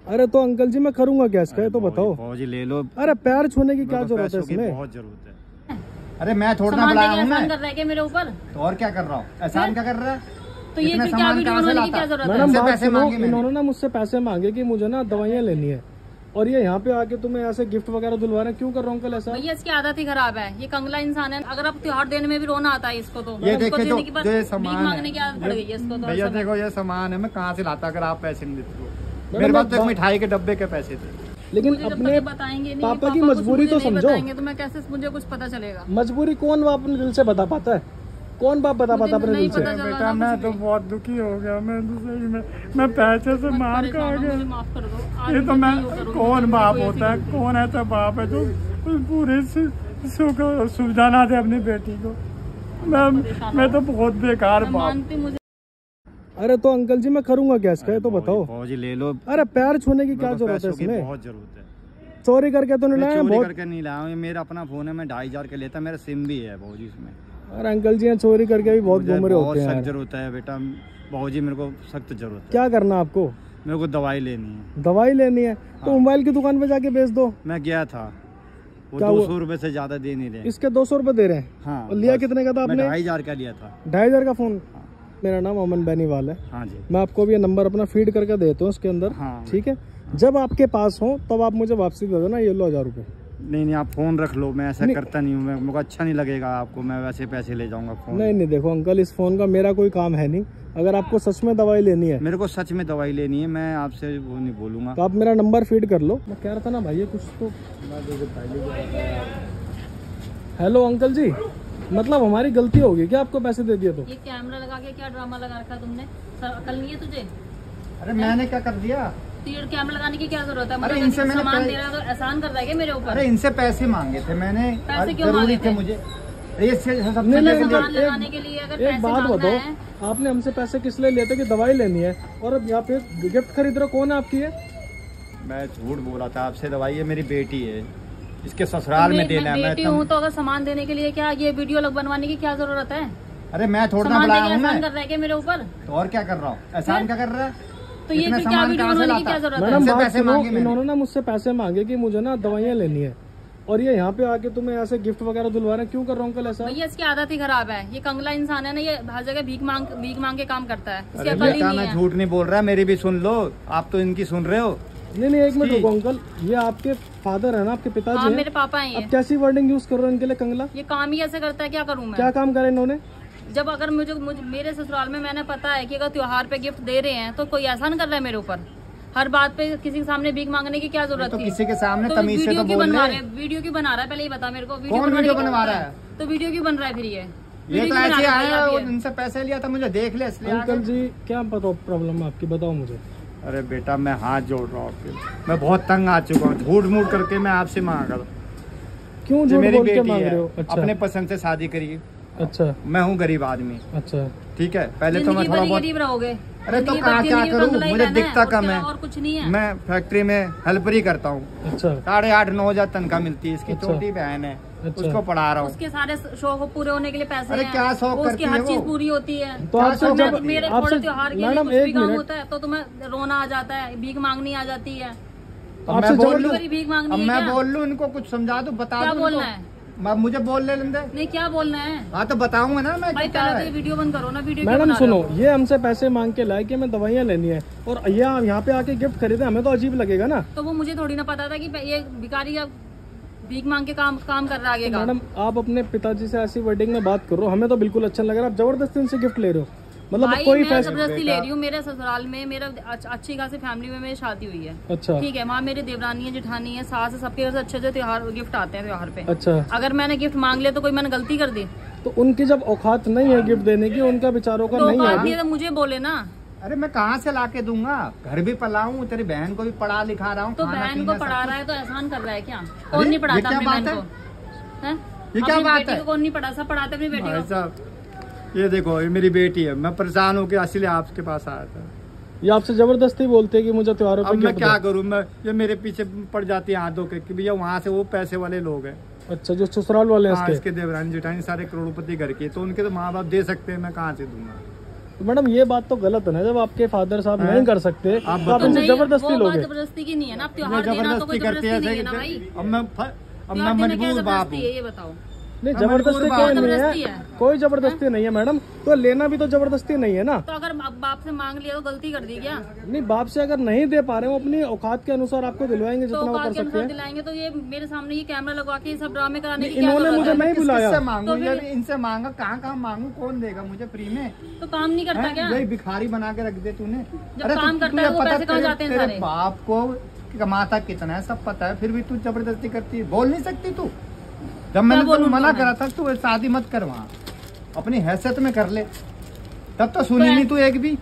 अरे तो अंकल जी मैं करूंगा क्या इसका, ये तो बताओ। जी ले लो। अरे पैर छूने की क्या जरूरत है इसमें? बहुत जरूरत है। अरे मैं थोड़ा ना बुलाया हूँ कर रहा है क्या मेरे ऊपर? तो और क्या कर रहा हूँ? एहसान क्या कर रहा है? तो ये फिर क्या वीडियो बनाने की क्या जरूरत है? मैडम बात सुनो, इन्होंने ना मुझसे पैसे मांगे कि मुझे ना दवाइयाँ लेनी है, और ये यहाँ पे आके तुम्हें ऐसे गिफ्ट वगैरह दिलवा रहे हैं, क्यों कर रहा हूँ अंकल ऐसा? भैया इसकी आदत ही खराब है, ये कंगला इंसान है। अगर आप त्योहार देने में भी रोना आता है इसको, तो ये देखिए देने की बस जो सामान मांगने की आदत पड़ गई है इसको। तो भैया देखो ये सामान है, मैं कहाँ से लाता अगर आप पैसे नहीं देते तो? मेरे पास तो मिठाई के डब्बे के पैसे थे। लेकिन अपने बताएंगे नहीं, पापा की मजबूरी तो समझो। तो मैं कैसे मुझे कुछ पता चलेगा? मजबूरी कौन बाप अपने दिल से बता पाता है? कौन बाप बता पाता अपने दिल से? बेटा मैं तो बहुत दुखी हो गया, मैं पैसे से मार के आ गया। माफ कर दो। ये तो मैं कौन बाप होता है, कौन ऐसा बाप है जो पूरे सुविधा ना दे अपनी बेटी को? मैं तो बहुत बेकार बाप। अरे तो अंकल जी मैं करूंगा क्या इसका, ये तो बताओ। जी ले लो। अरे पैर छूने की क्या जरूरत है इसमें? बहुत जरूरत है। चोरी करके तो नहीं लाया? चोरी करके नहीं लाया, ये मेरा अपना फोन है, मैं 2500 का लेता, मेरा सिम भी है भाजी इसमें। अरे अंकल जी चोरी करके भी बहुत घूम रहे होते हैं। सख्त जरूरत है बेटा भाजी, मेरे को सख्त जरूरत है। क्या करना आपको? मेरे को दवाई लेनी है। दवाई लेनी है तो मोबाइल की दुकान पे जाके बेच दो। मैं गया था, वो 200 रुपए से ज्यादा दे नहीं रहे। इसके 200 रुपए दे रहे हैं? हाँ। और लिया कितने का था आपने? 2500 का लिया था। 2500 का फोन? मेरा नाम अमन बेनीवाल है। हाँ जी। मैं आपको भी ये नंबर अपना फीड करके देता हूँ उसके अंदर। हाँ। ठीक है, जब आपके पास हो तब आप मुझे वापसी दे देना, ये लो 1000 रुपए। नहीं आप फोन रख लो, मैं ऐसा करता नहीं हूँ, मेरे को अच्छा नहीं लगेगा आपको, मैं वैसे पैसे ले जाऊंगा फोन। नहीं देखो अंकल, इस फोन का मेरा कोई काम है नहीं। अगर आपको सच में दवाई लेनी है, मेरे को सच में दवाई लेनी है, मैं आपसे वो नहीं बोलूंगा। तो आप मेरा नंबर फीड कर लो। मैं कह रहा था ना भाई, ये कुछ तो। हेलो अंकल जी, मतलब हमारी गलती होगी क्या आपको पैसे दे दिए तो? ये कैमरा लगा के क्या ड्रामा लगा रखा तुमने? अकल नहीं है तुझे? अरे मैंने क्या कर दिया? तो ये कैमरा लगाने की क्या जरूरत है? अरे इनसे मैंने सामान दे रहा तो एहसान कर रहा है क्या मेरे ऊपर? अरे इनसे पैसे मांगे थे मैंने। पैसे क्यों मांगे थे मुझे? लगाने के लिए अगर एक बात बताओ, आपने हमसे पैसे किस लिए लेते कि दवाई लेनी है, और अब यहाँ पे गिफ्ट खरीद रहे, कौन है आपकी है? मैं झूठ बोला था आपसे, दवाई है मेरी बेटी है, इसके ससुराल में देना है। बेटी हूँ तो अगर सामान देने के लिए क्या ये वीडियो लग बनवाने की क्या जरूरत है? अरे मैं थोड़ा ना बुलाया हूँ। एहसान कर रहा है क्या मेरे ऊपर? तो और क्या कर रहा हूँ? एहसान क्या कर रहा है? तो ये फिर क्या वीडियो बनाने की क्या जरूरत है? मैडम बात सुनो, इन्होंने ना मुझसे पैसे मांगे कि मुझे ना दवाइयाँ लेनी है, और ये यहाँ पे आके तुम्हें ऐसे गिफ्ट वगैरह दिलवा रहे हैं, क्यों कर रहा हूँ अंकल ऐसा? भैया इसकी आदत ही खराब है, ये कंगला इंसान है ना, ये हर जगह भीख मांग के काम करता है। अरे बेटा मैं झूठ नहीं बोल रहा, मेरी भी सुन लो, आप तो इनकी सुन रहे हो। नहीं एक मिनट रुको अंकल, ये आपके फादर है ना, आपके पिताजी? हाँ, मेरे पापा हैं। अब कैसी वर्डिंग यूज कर रहे हो इनके लिए कंगला? ये काम ही ऐसे करता है, क्या करूँ मैं? क्या काम करे इन्होंने? जब अगर मुझे मेरे ससुराल में मैंने पता है कि अगर त्योहार पे गिफ्ट दे रहे हैं तो कोई एहसान कर रहा है मेरे ऊपर। हर बात पे किसी के सामने भीख मांगने की क्या जरूरत थी? किसी के सामने तो तमीज से तो बोल रहे हैं। वीडियो क्यों बना रहा है पहले ये बता मेरे को। कौन वीडियो बनवा रहा है? तो वीडियो क्यों बन रहा है फिर? ये तो ऐसे आया, उनसे पैसे लिया था, मुझे देख लिया इसलिए। अंकल जी क्या पता प्रॉब्लम है आपकी, बताओ मुझे। अरे बेटा मैं हाथ जोड़ रहा हूँ, मैं बहुत तंग आ चुका हूँ, झूठ मूठ करके मैं आपसे मांगा। क्यों झूठ बोल के मांग रहे हो? अच्छा। अपने पसंद से शादी करिए। अच्छा। मैं हूँ गरीब आदमी। अच्छा ठीक है, पहले तो मैं थोड़ा बहुत गरीब रहोगे। अरे तो क्या करूँ, मुझे दिखता कम है और कुछ नहीं है। मैं फैक्ट्री में हेल्पर ही करता हूँ। अच्छा। 8,500-9 हजार तनख्वाह मिलती है। इसकी छोटी बहन है, उसको पढ़ा रहा हूँ। उसके सारे शौक पूरे होने के लिए पैसे अरे क्या शौक करती है वो? हर चीज पूरी होती है। तो आपसे जब मेरे थोड़े त्योहार के लिए मैडम कुछ भी काम होता है तो तुम्हें रोना आ जाता है, भीख मांगनी आ जाती है। आपसे भीख मांगनी है। मैं बोल लूँ इनको, कुछ समझा दो, बता दो। क्या बोलना है? मुझे बोल ले लेंगे। नहीं क्या बोलना है? हाँ तो बताऊंगा ना मैं। भाई पहले तो वीडियो बंद करो ना। वीडियो मैडम सुनो, ये हमसे पैसे मांग के लाए कि हमें दवाइयाँ लेनी है, और ये यहाँ पे आके गिफ्ट खरीदे, हमें तो अजीब लगेगा ना। तो वो मुझे थोड़ी ना पता था कि ये भिखारी भीख मांग के काम कर रहा है। मैडम आप अपने पिताजी से ऐसी वर्डिंग में बात करो, हमें तो बिल्कुल अच्छा लग रहा है। आप जबरदस्ती उनसे गिफ्ट ले रहे हो, मतलब कोई मैं जबरदस्ती ले रही हूँ। मेरे ससुराल में मेरा अच्छी खासी फैमिली में मेरी शादी हुई है। अच्छा। ठीक है, वहाँ मेरी देवरानी है, जेठानी है, सास है, सबके घर से अच्छे त्योहार गिफ्ट आते हैं त्योहार पे। अच्छा। अगर मैंने गिफ्ट मांग लिया तो कोई मैंने गलती कर दी? तो उनकी जब औकात नहीं है गिफ्ट देने की, उनका बेचारों का नहीं है तो मुझे बोले ना। अरे मैं कहाँ से लाके दूंगा? घर भी पढ़ाऊँ, तेरी बहन को भी पढ़ा लिखा रहा हूँ। तो बहन को पढ़ा रहा है तो एहसान कर रहा है क्या? कौन नहीं पढ़ाता अपनी बहन को? ये क्या बात है? कौन नहीं पढ़ा, सब पढ़ाते अपनी बेटी को। ये देखो, ये मेरी बेटी है, मैं परेशान होकर इसलिए आपके पास आया था। ये आपसे जबरदस्ती बोलते हैं कि मुझे त्योहारों पे मैं क्या करूँ? मैं ये मेरे पीछे पड़ जाती है हाथों के कि भैया वहाँ से वो पैसे वाले लोग हैं। अच्छा, जो ससुराल वाले हैं इसके देवरानी जेठानी सारे करोड़पति घर के, तो उनके तो माँ बाप दे सकते हैं, मैं कहाँ से दूंगा? तो मैडम ये बात तो गलत है ना, जब आपके फादर साहब नहीं कर सकते तो आप इनसे जबरदस्ती लोगे। जबरदस्ती की नहीं है ना, अब त्योहार देना तो कोई जबरदस्ती नहीं है ना भाई। अब मैं मजबूर बाप हूँ। ये बताओ, नहीं जबरदस्ती कोई नहीं जबरदस्ती है, है। कोई जबरदस्ती नहीं है मैडम, तो लेना भी तो जबरदस्ती नहीं है ना। तो अगर बाप से मांग लिया तो गलती कर दी क्या? नहीं, बाप से अगर नहीं दे पा रहे हो अपनी औकात के अनुसार आपको दिलवाएंगे तो जितना वो कर औकात के सकते अनुसार हैं। दिलाएंगे तो ये मेरे सामने ये कैमरा लगवा के ये सब ड्रामे कराने की क्या इन्होंने जरूरत मुझे है? नहीं बुलाया। किससे मांगू तो यार, फिर- इनसे मांगा कहाँ मांगू, कौन देगा मुझे फ्री में? तो काम नहीं करता हैं? क्या? यही भिखारी बना के रख दे तूने। जब काम करता है वो पैसे कहाँ जाते हैं तेरे सारे? बाप को कमाता कितना है सब पता है, फिर भी तू जबरदस्ती करती है। बोल नहीं सकती तू? जब मैंने बोलूं तुम मना मैं? करा था तू शादी मत कर, वहाँ अपनी हैसियत में कर ले, तब तो सुनी नहीं तू एक भी।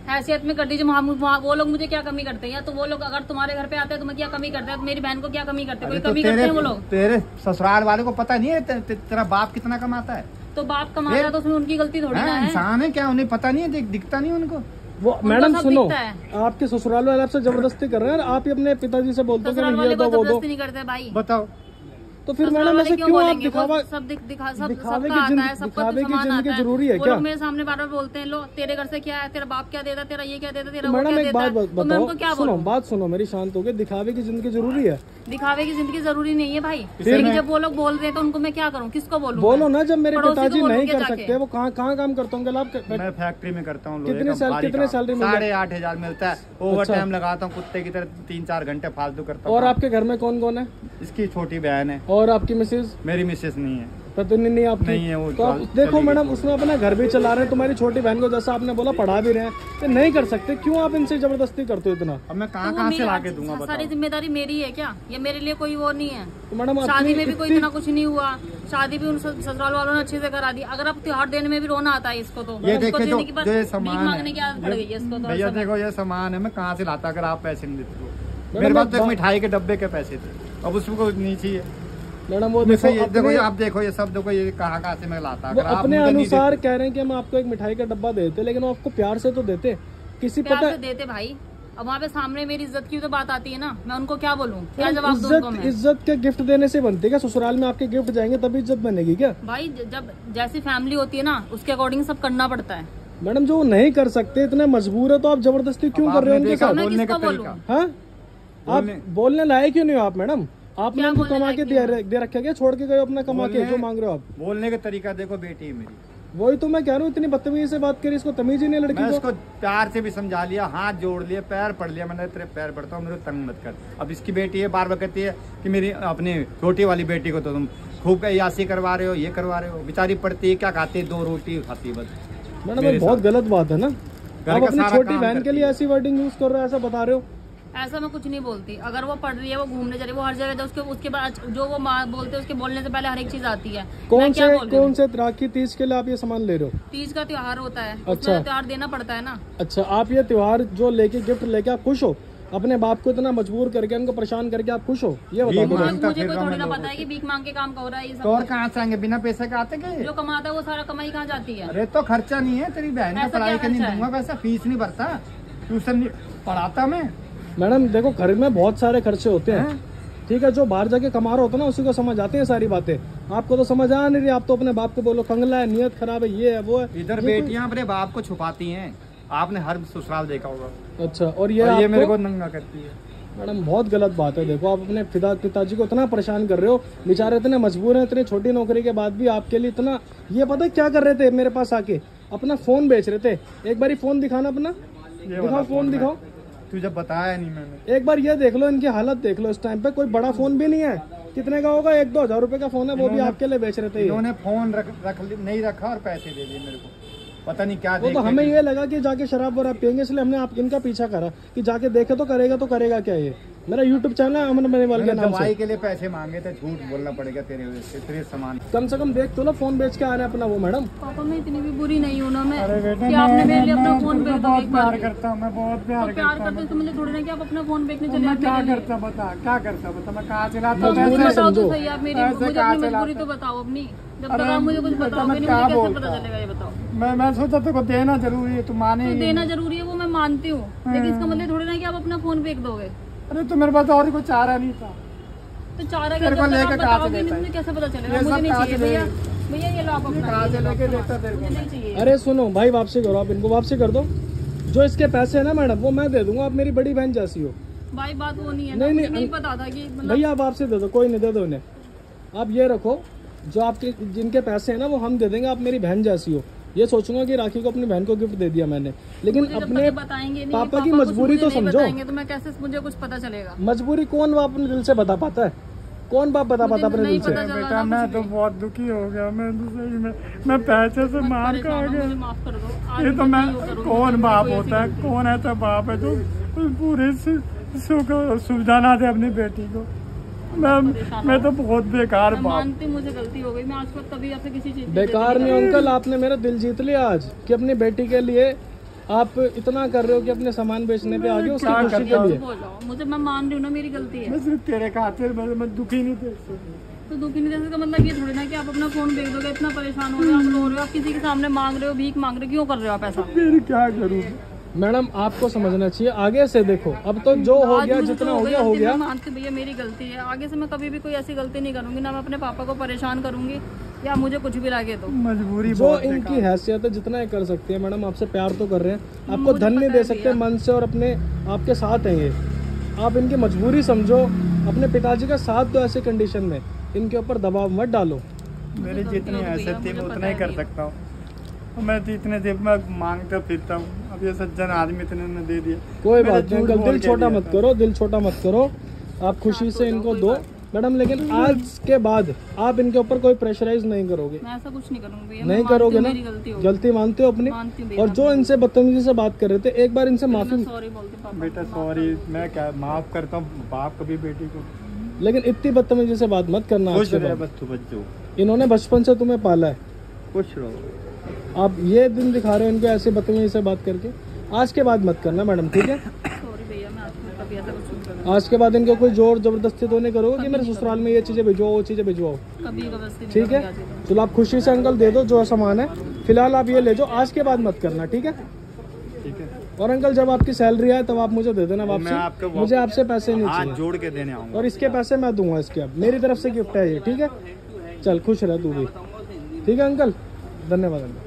हैसियत में कर दीजिए, वहाँ वो लोग मुझे क्या कमी करते हैं? या तो वो लोग अगर तुम्हारे घर पे आते हैं तुम्हें क्या कमी करते हैं? मेरी बहन को क्या कमी करते हैं? कोई अरे तो कमी करते हैं वो लोग? तेरे ससुराल वाले को पता नहीं है तेरा बाप कितना कमाता है? तो बाप कमाता है तो उसमें उनकी गलती थोड़ी ना है। इंसान है क्या, उन्हें पता नहीं है, दिखता नहीं उनको? वो मैडम सब सुनो, दिखता है। आपके ससुराल वाले आपसे जबरदस्ती कर रहे हैं, आप ही अपने पिताजी से बोलते हो ससुराल कि वाले ये को दो वो दो, जबरदस्ती नहीं करते भाई। बताओ। तो फिर ससुराल मैडम वाले ऐसे क्यों आप बोलेंगे? वो दिखावा सब दिखावे सबका की आता है, सबका दिखावे की सामान जिंदगी आता है। जरूरी है वो क्या? लोग मेरे सामने बार बार बोलते हैं, लो तेरे घर से क्या है, तेरा बाप क्या देता, तेरा ये क्या देता, तेरा वो मैडम क्या एक देता बात है, तो मैं उनको क्या बताओ, सुनो बोलूं? बात सुनो मेरी, शांत हो गए। दिखावे की जिंदगी जरूरी है? दिखावे की जिंदगी जरूरी नहीं है भाई, फिर लेकिन मैं- जब वो लोग बोल रहे हैं तो उनको मैं क्या करूँ, किसको बोलूँ? बोलो ना, जब मेरे पड़ोसी को पिताजी बोलूं नहीं क्या कर जाके? सकते, वो कहाँ काम करते होंगे? आप मैं फैक्ट्री में करता हूँ, कितने सैलरी मिल 8,500 मिलता है। ओवर अच्छा। टाइम लगाता हूँ कुत्ते की तरह, 3-4 घंटे फालतू करता हूँ। और आपके घर में कौन कौन है? इसकी छोटी बहन है, और आपकी मिसेज? मेरी मिसेस नहीं है। पत्नी नहीं आपकी? नहीं है, वो तो आप चली देखो गई। मैडम, उसमें अपना घर भी चला रहे हैं, तुम्हारी छोटी बहन को जैसा आपने बोला पढ़ा भी रहे हैं, ये नहीं कर सकते, क्यों आप इनसे जबरदस्ती करते हो इतना? अब मैं तो कहाँ वो कहाँ से मेरी- लाके दूंगा सारी बताओ? जिम्मेदारी मेरी है क्या? ये मेरे लिए कोई वो नहीं है। तो मैडम शादी में भी कोई इतनी- इतना कुछ नहीं हुआ, शादी भी उन ससुराल वालों ने अच्छे से करा दी। अगर आप त्योहार देने में भी रोना आता है इसको, तो ये उसको देखिए देने के बाद जो ये भीख सामान मांगने की आदत पड़ गई है इसको तो। भैया सब- देखो ये सामान है, मैं कहाँ से लाता अगर आप पैसे नहीं देते तो? मैडम, मेरे पास तो एक बात- मिठाई के डब्बे के पैसे थे, अब उसको नहीं चाहिए। मैडम वो मुझसे देखो ये देखो, अपने- ये आप देखो, ये सब देखो, ये कहाँ से मैं लाता। वो अगर आप अपने मुझे नहीं अनुसार देते- कह रहे हैं कि हम आपको एक मिठाई का डब्बा देते, लेकिन वो आपको प्यार से तो देते। किसी प्यार पता से देते भाई, अब वहाँ पे सामने मेरी इज्जत की तो बात आती है ना, मैं उनको क्या बोलूँ, क्या जवाब दूँ उनको मैं? इज्जत के गिफ्ट देने से बनती है क्या? ससुराल में आपके गिफ्ट जाएंगे तभी इज्जत बनेगी क्या? भाई जब जैसी फैमिली होती है ना, उसके अकॉर्डिंग सब करना पड़ता है। मैडम जो वो नहीं कर सकते, इतने मजबूर है, तो आप जबरदस्ती क्यों कर रहे हो आपने उनके देखा साथ? मैं बोलने का किसको तरीका। बोलूं? हाँ, आप बोलने लायक क्यों नहीं हो आप मैडम? आपने क्या उनको बोलने कमा लायक के नहीं दे रखे क्या? छोड़ के गए अपना कमा के, बोलने- जो मांग रहे हो आप? बोलने का तरीका देखो, बेटी है मेरी, वही तो मैं कह रहा हूँ, इतनी बदतमीजी से बात करी, इसको तमीज ही नहीं मैं लड़की को। उसको प्यार से भी समझा लिया, हाथ जोड़ लिए, पैर पड़ लिया, मैंने तेरे पैर पड़ता हूँ, मेरे को तंग मत कर। अब इसकी बेटी है, बार बार कहती है कि मेरी अपनी छोटी वाली बेटी को तो तुम खूब यासी करवा रहे हो, ये करवा रहे हो। बेचारी पड़ती है, क्या खाती है, 2 रोटी खाती है बस। मैडम मेरे ये बहुत साथ। गलत बात है ना, घर आप का अपनी सारा छोटी काम बहन के करती लिए है। ऐसी वर्डिंग यूज कर रहे हो, ऐसा बता रहे हो? ऐसा मैं कुछ नहीं बोलती। अगर वो पढ़ रही है, वो घूमने जा रही है, वो हर जगह उसके बाद जो वो माँ बोलते हैं उसके बोलने से पहले हर एक चीज आती है। मैं क्या बोल रही हूँ? कौन से राखी तीज के लिए आप ये सामान ले रहे हो? तीज का त्योहार होता है, अच्छा। उसमें त्योहार देना पड़ता है ना। अच्छा, आप ये त्योहार जो लेके गिफ्ट लेके आप खुश हो? अपने बाप को इतना मजबूर करके, उनको परेशान करके आप खुश हो? ये बता दो। मांगता मुझे फिर कोई रहा थोड़ी मैं ना लोगों पता है कि भीख मांग के काम का हो रहा है ये तो और सब। कहाँ से आएंगे, बिना पैसे के आते क्या? जो कमाता है वो सारा कमाई कहाँ जाती है? अरे तो खर्चा नहीं है, तेरी बहन की ऐसा पढ़ाई क्या का नहीं खर्चा है? दूंगा पैसा, फीस नहीं भरता, ट्यूशन नहीं पढ़ाता मैं। मैडम देखो, घर में बहुत सारे खर्चे होते हैं, ठीक है? जो बाहर जाके कमा रहा होता है ना, उसी को समझ आते हैं सारी बातें। आपको तो समझ आ नहीं रही, आप तो अपने बाप को बोलो कंगला है, नियत खराब है, ये है वो है। इधर बेटियां अपने बाप को छुपाती हैं, आपने हर ससुराल देखा होगा। अच्छा, और ये और ये मेरे आपको- को नंगा करती है। मैडम बहुत गलत बात है। देखो, आप अपने पिताजी को इतना परेशान कर रहे हो, बेचारे इतने मजबूर हैं, इतनी छोटी नौकरी के बाद भी आपके लिए इतना। ये पता है क्या कर रहे थे? मेरे पास आके अपना फोन बेच रहे थे। एक बार फोन दिखाना अपना, दिखाओ फोन दिखाओ। तुझे बताया नहीं मैंने। एक बार ये देख लो, इनकी हालत देख लो। इस टाइम पे कोई बड़ा फोन भी नहीं है। कितने का होगा? 1-2 हजार रुपए का फोन है, वो भी आपके लिए बेच रहे थे ये। इन्होंने फोन नहीं रखा और पैसे दे दिए मेरे को, पता नहीं क्या वो तो देख हमें के। ये लगा कि जाके शराब वराब पियेंगे, इसलिए हमने आप इनका पीछा करा कि जाके देखे तो करेगा क्या ये। मेरा यूट्यूब चैनल है अमन बनेवाल के मैंने नाम से। दवाई के लिए पैसे मांगे थे, झूठ बोलना पड़ेगा तेरे वजह से, तेरे सामान। कम से कम देख तो लो, फोन बेच के आ रहे हैं अपना वो। मैडम पापा मैं इतनी भी बुरी नहीं हूँ ना मैं, अरे बेटा कि आपने मेरे लिए अपना फोन बेच दो बहुत एक बार प्यार भी। करता हूँ, मैं बहुत प्यार तो प्यार करता करते तो मुझे थोड़ी ना कि आप अपना फोन बेचने हूँ। चले मैं जाते क्या मेरे लिए। करता बता, क्या करता बता, मैं कहाँ से लाता तो हूँ मुझे पैसे? बताओ तो समझो। सही आप मेरी, ऐसे मुझे कहाँ अपनी से मजबूरी लाते? तो बताओ अपनी। जब अरे तक आप मुझे कुछ मैं बताओगे नहीं, क्या मुझे कैसे बोलता पता हूँ? चलेगा ये बताओ। मैं सोचा तेरे को देना जरूरी है, तू माने तो ही देना नहीं। जरूरी है वो मैं मानती हूँ, लेकिन इसका मतलब थोड़ी ना कि आप अपना फोन फेंक दोगे। अरे तो मेरे पास और कोई चारा नहीं था। तो चारा तेरे को क्या, जब तक लेके आप कहाँ से बताओगे नहीं देता है? मुझे कैसे पता ये चलेगा? सब मुझे नहीं कहाँ चाहिए से भैया, ले? भैया ये लो आप अपना, कहाँ से लेके देता तेरे को? मुझे नहीं चाहिए। अरे सुनो भाई, वापसी करो आप, इनको वापसी कर दो। जो इसके पैसे है ना मैडम, वो मैं दे दूंगा, आप मेरी बड़ी बहन जैसी हो। भाई बात वो नहीं है ना, नहीं, मुझे नहीं, नहीं पता था कि मतलब भैया आप वापसी दे दो, कोई नहीं, दे दो इन्हें। आप ये रखो, जो आपके जिनके पैसे हैं ना वो हम दे देंगे, आप मेरी बहन जैसी हो। ये सोचूंगा कि राखी को अपनी बहन को गिफ्ट दे दिया मैंने, लेकिन मुझे जब तक अपने ये बताएंगे नहीं, पापा की कुछ मजबूरी मुझे तो नहीं समझो। बताएंगे तो मैं कैसे, मुझे कुछ पता चलेगा? मजबूरी कौन बाप अपने दिल से बता पाता है? कौन बाप बता पाता अपने दिल से? पता चला बेटा ना मैं कुछ तो भी। बहुत दुखी हो गया, मैं तो सही में मैं पैसे से मत मार का आ परेशान हो, गया। मुझे माफ कर दो। आज ये तो मैं मैं नहीं वो करूंगी, कौन मेरी बाप कोई ऐसी होता है, गलती कौन ऐसा बाप है जो पूरे सुविधा ना दे अपनी बेटी को। मैं तो बहुत बेकार मैं बाप। मानती हूँ मुझे गलती हो गई, मैं आज तक कभी आपसे किसी चीज बेकार नहीं अंकल, आपने मेरा दिल जीत लिया आज, कि अपनी बेटी के लिए आप इतना कर रहे हो कि अपने सामान बेचने पे आगे उसकी क्या खुशी करता के लिए। बोल जाओ मुझे, मैं मान रही हूँ ना मेरी गलती है। मैं सिर्फ तेरे खातिर मैं दुखी नहीं थे। तो दुखी नहीं जैसे का मतलब ये थोड़ी ना कि आप अपना फोन बेच दोगे, इतना परेशान हो रहे हो, आप रो रहे हो, आप किसी के सामने मांग रहे हो, भीख मांग रहे हो, क्यों कर रहे हो आप ऐसा? फिर क्या करूँ? मैडम आपको समझना चाहिए, आगे से देखो, अब तो जो हो आज गया, मुझे जितना तो हो गया हो गलती, गया। मैं मानती हूँ भैया मेरी गलती है, आगे से मैं कभी भी कोई ऐसी गलती नहीं करूंगी, ना मैं अपने पापा को परेशान करूंगी या मुझे कुछ भी लगे तो। मजबूरी जो बहुत इनकी बेकार। हैसियत है, जितना ये कर सकती है मैडम, आपसे प्यार तो कर रहे हैं, आपको मुझे धन नहीं पता दे है सकते भैया। मन से, और अपने आपके साथ हैं ये। आप इनकी मजबूरी समझो, अपने पिताजी का साथ दो ऐसे कंडीशन में, इनके ऊपर दबाव मत डालो। मेरी गलती जितनी हो गई हैसियत है, थी मुझे मैं पता उतना ही है कर भैया। सकता हूँ। मैं तो इतने देर में मांगता फिरता हूँ, अब ये सज्जन आदमी इतने ने दे दिया। कोई मेरा बात नहीं झूठ अंकल, बोल दिल के छोटा दिया मत था। करो, दिल छोटा मत करो, आप खुशी से इनको दो मैडम, लेकिन आज के बाद आप इनके ऊपर कोई प्रेशराइज नहीं करोगे। मैं ऐसा कुछ नहीं करूंगी भैया, नहीं मैं मानती करोगे हूँ ना? मेरी गलती हो गई। गलती मानते हो अपनी? मानती हूँ भैया, और जो इनसे बदतमीजी से बात कर रहे थे, एक बार इनसे मैं माफी, सॉरी बोलती पापा बेटा सॉरी, मैं क्या माफ करता हूँ बाप कभी बेटी को। लेकिन इतनी बदतमीजी से बात मत करना। आज खुश के रहे बाद बस तू बच्चों, इन्होंने बचपन से तुम्हें पाला है, खुश रहो। आप ये दिन दिखा रहे हो इनको ऐसे बदतमीजी से बात करके। आज के बाद मत करना मैडम, ठीक है? सॉरी भैया, मैं आज तक कभी ऐसा कुछ नहीं करूंगी, आज के बाद इनको कोई जोर जबरदस्ती तो नहीं करोगे कि मेरे ससुराल में ये चीजें भिजवाओ, वो चीजें भिजवाओ, कभी गलती नहीं ठीक है? करूंगी आज के चलो आप खुशी से अंकल दे दो जो सामान है, फिलहाल आप ये ले जाओ, आज के बाद मत करना, ठीक है? ठीक है, और अंकल जब आपकी सैलरी आए तब आप मुझे दे देना मैं आपको वापसी, मुझे आपसे पैसे नहीं हाथ चाहिए, जोड़ के देने आऊंगा। और इसके पैसे मैं दूंगा, इसके अब मेरी तरफ से गिफ्ट है ये, ठीक है? चल खुश रह तू भी, ठीक है अंकल, धन्यवाद अंकल।